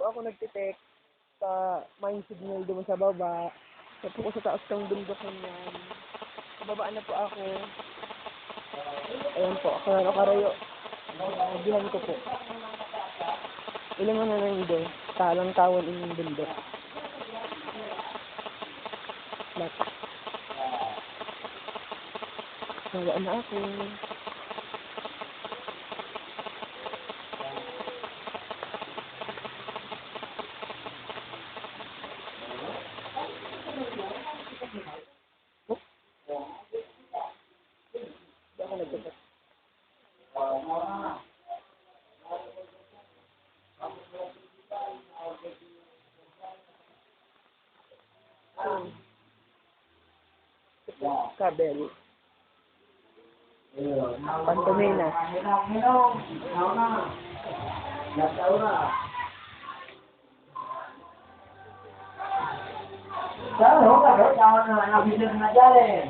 po ako nagtitek sa mine signal doon sa baba. Tapos po sa taas ng bundok na yan. Babaan na po ako. Ayan po, karayo. Bihan ko po. Ilan mo na lang doon. Talang tawon yung bundok. Lahat. Babaan na ako. Ako nagtitek. Kabel. Pantomina. Sao không có đổ cho nó bị đừng mà ra liền.